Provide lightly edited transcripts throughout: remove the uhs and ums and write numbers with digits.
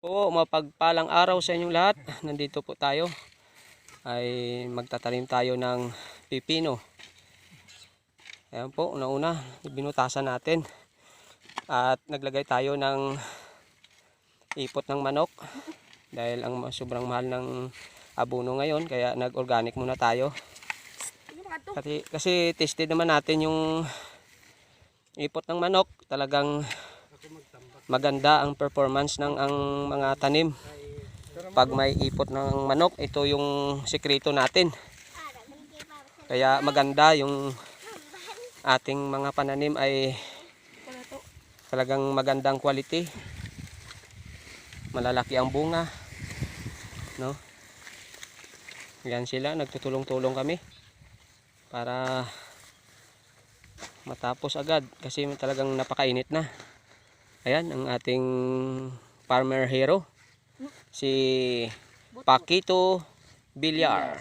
Po, mapagpalang araw sa inyong lahat. Nandito po tayo ay magtatanim tayo ng pipino. Ayan po, una-una, binutasan natin at naglagay tayo ng ipot ng manok dahil ang sobrang mahal ng abono ngayon, kaya nag-organic muna tayo. Kasi tested naman natin yung ipot ng manok, talagang maganda ang performance ng ang mga tanim. Pag may ipot ng manok, ito yung sikreto natin. Kaya maganda yung ating mga pananim, ay talagang magandang quality. Malalaki ang bunga, no? Yan sila, nagtutulong-tulong kami para matapos agad kasi talagang napakainit na. Ayan ang ating farmer hero, si Paquito Villar.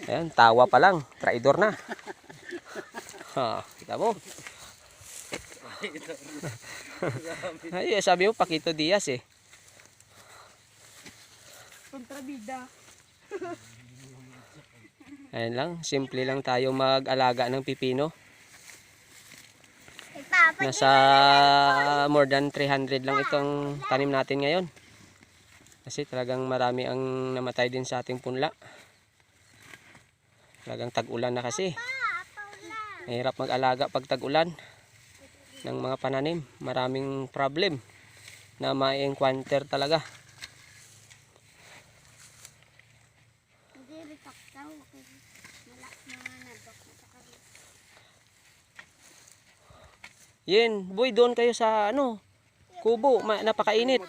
Ayan, tawa pa lang, traidor na. Ha, kita mo. Ay, sabi mo Paquito Diaz eh. Kontrabida. Ayan lang, simple lang tayo mag-alaga ng pipino. Nasa more than 300 lang itong tanim natin ngayon. Kasi talagang marami ang namatay din sa ating punla. Talagang tag-ulan na kasi. Mahirap mag-alaga pag tag-ulan ng mga pananim. Maraming problem na ma-encounter talaga. Yen, boy, doon kayo sa kubo, napakainit.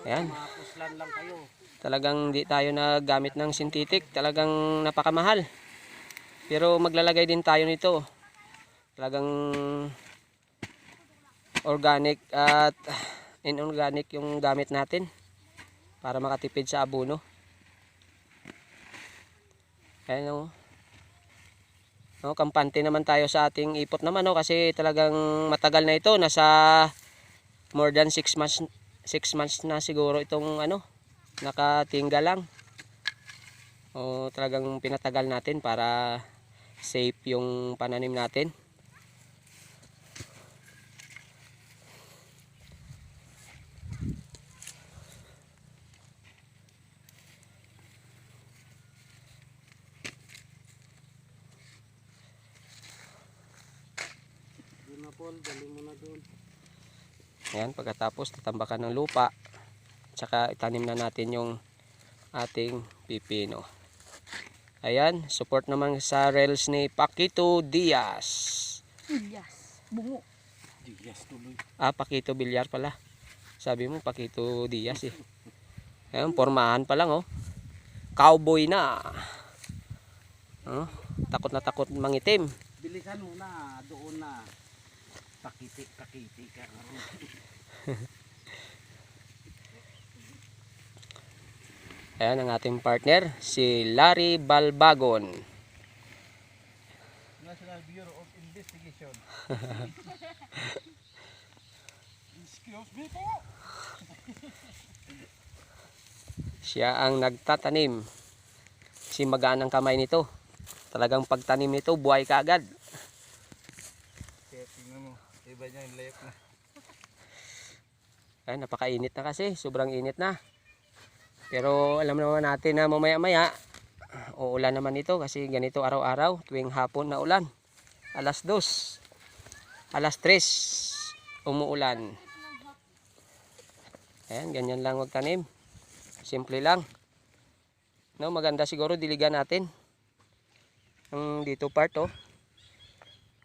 Ayan. Talagang di tayo nagamit ng synthetic, talagang napakamahal. Pero maglalagay din tayo nito. Talagang organic at inorganic yung gamit natin para makatipid sa abono. Ayan o. Kampante naman tayo sa ating ipot naman kasi talagang matagal na ito. Nasa more than 6 months na siguro itong nakatingga lang. Talagang pinatagal natin para safe yung pananim natin. Ayan, pagkatapos tatambakan ng lupa, tsaka itanim na natin yung ating pipino. Ayan, support naman sa reels ni Paquito Diaz. Diaz. Bungo. Diaz tuloy. Paquito Villar pala. Sabi mo Paquito Diaz eh. Ayan, pormahan pa lang Cowboy na. Takot na takot mangitim. Bilisan mo na, doon na. Pakiti ka. Ayan ang ating partner, si Larry Balbagon. National Bureau of Investigation. Excuse me po. Siya ang nagtatanim. Si magaan ang kamay nito. Talagang pagtanim nito, buhay ka agad. Tingnan mo, iba niya yung layok na. Ayan, napakainit na kasi, sobrang init na. Pero alam naman natin na mamaya-maya uulan naman ito kasi ganito araw-araw, tuwing hapon na ulan. Alas 2, alas 3 umuulan. Ayan, ganyan lang magtanim. Simple lang. Maganda siguro diligan natin ang dito part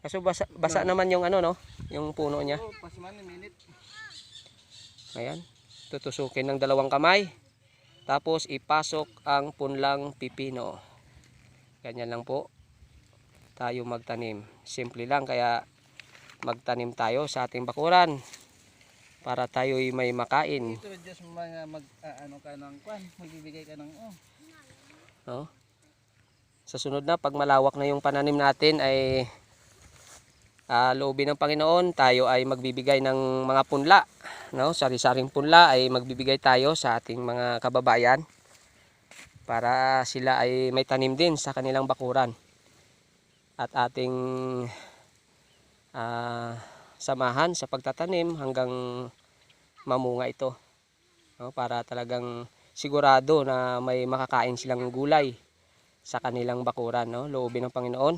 Kaso basa naman yung yung puno niya. Ayan, tutusukin ng 2 kamay. Tapos ipasok ang punlang pipino. Ganyan lang po tayo magtanim. Simple lang, kaya magtanim tayo sa ating bakuran para tayo'y may makain. Ito just magbibigay ka ng Sa sunod na, pag malawak na yung pananim natin, ay loobin ng Panginoon, tayo ay magbibigay ng mga punla, no? Sari-saring punla ay magbibigay tayo sa ating mga kababayan para sila ay may tanim din sa kanilang bakuran. At ating samahan sa pagtatanim hanggang mamunga ito, no? Para talagang sigurado na may makakain silang gulay sa kanilang bakuran, no? Loobin ng Panginoon,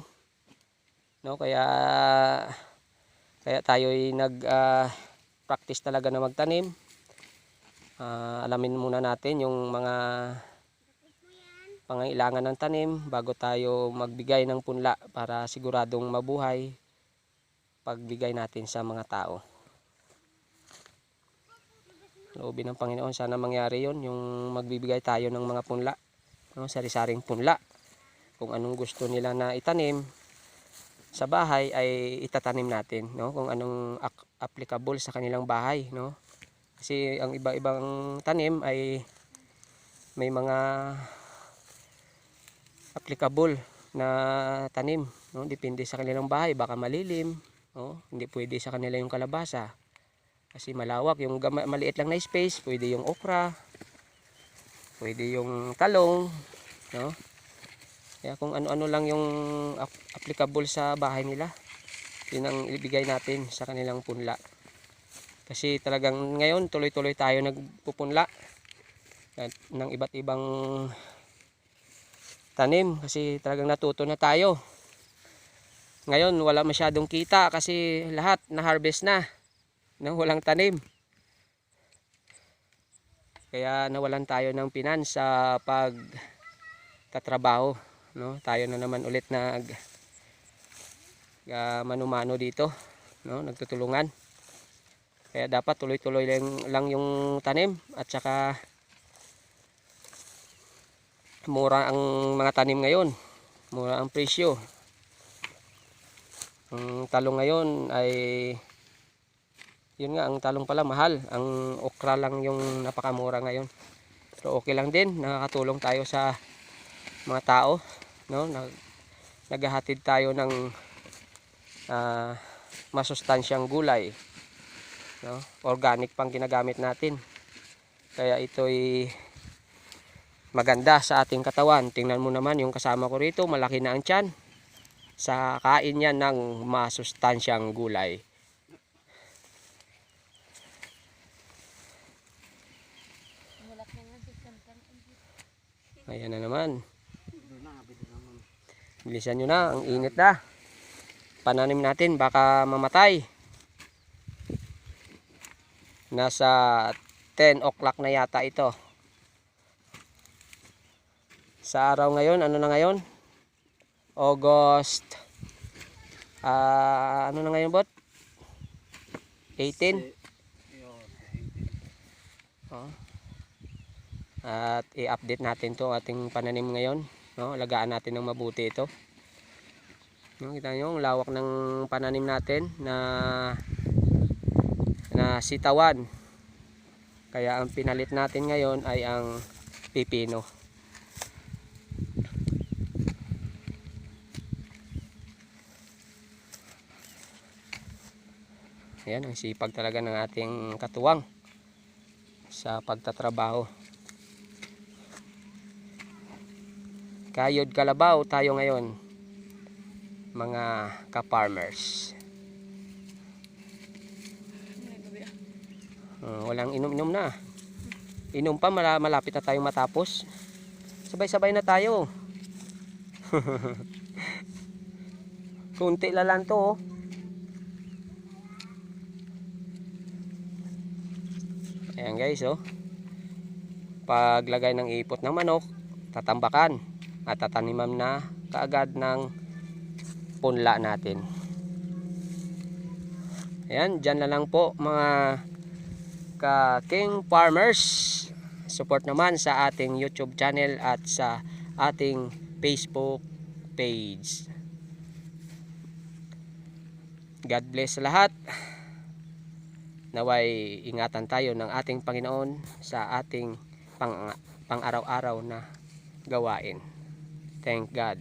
no? Kaya tayo ay practice talaga na magtanim. Alamin muna natin yung mga pangailangan ng tanim bago tayo magbigay ng punla para siguradong mabuhay pagbigay natin sa mga tao. Loobin ng Panginoon, sana mangyari yon, yung magbibigay tayo ng mga punla, no? Sari-saring punla. Kung anong gusto nila na itanim sa bahay ay itatanim natin, no? Kung anong applicable sa kanilang bahay, no? Kasi ang iba-ibang tanim ay may mga applicable na tanim, no? Depende sa kanilang bahay, baka malilim, no? Hindi pwede sa kanila yung kalabasa kasi malawak. Yung maliit lang na space, pwede yung okra, pwede yung talong, no? Kaya kung ano-ano lang yung applicable sa bahay nila, yun ang ibigay natin sa kanilang punla. Kasi talagang ngayon tuloy-tuloy tayo nagpupunla ng iba't ibang tanim kasi talagang natuto na tayo. Ngayon wala masyadong kita kasi lahat na harvest na, no? Walang tanim. Kaya nawalan tayo ng pinans sa pagtatrabaho, no? Tayo na naman ulit mano-mano dito, no? Nagtutulungan. Kaya dapat tuloy-tuloy lang yung tanim at saka mura ang mga tanim ngayon. Mura ang presyo. Ang talong ngayon ay yun nga, ang talong pala mahal. Ang okra lang yung napakamura ngayon. Pero okay lang din, nakakatulong tayo sa mga tao, no? Naghahatid tayo ng masustansyang gulay, no? Organic pang ginagamit natin. Kaya ito'y maganda sa ating katawan. Tingnan mo naman yung kasama ko rito, malaki na ang tiyan sa kain niya ng masustansyang gulay. Ayan na naman. Bilisan nyo na, ang init na. Pananim natin, baka mamatay. Nasa 10 o'clock na yata ito. Sa araw ngayon, ano na ngayon? August. Ano na ngayon, bot? 18? Oh. At i-update natin to ating pananim ngayon, no? Alagaan natin ng mabuti ito. No, kita nyo, ang lawak ng pananim natin na sitawan. Kaya ang pinalit natin ngayon ay ang pipino. Ayan, ang sipag talaga ng ating katuwang sa pagtatrabaho. Kayod kalabaw tayo ngayon, mga ka-farmers. Walang inom-inom na. Inom pa, malapit na tayong matapos. Sabay-sabay na tayo. Kunti lang to, oh. Ayan guys, oh. Paglagay ng ipot ng manok, tatambakan at tataniman na kaagad ng punla natin. Ayan, dyan na lang po mga ka-king farmers. Support naman sa ating YouTube channel at sa ating Facebook page. God bless sa lahat. Naway ingatan tayo ng ating Panginoon sa ating pang-araw-araw na gawain. Thank God.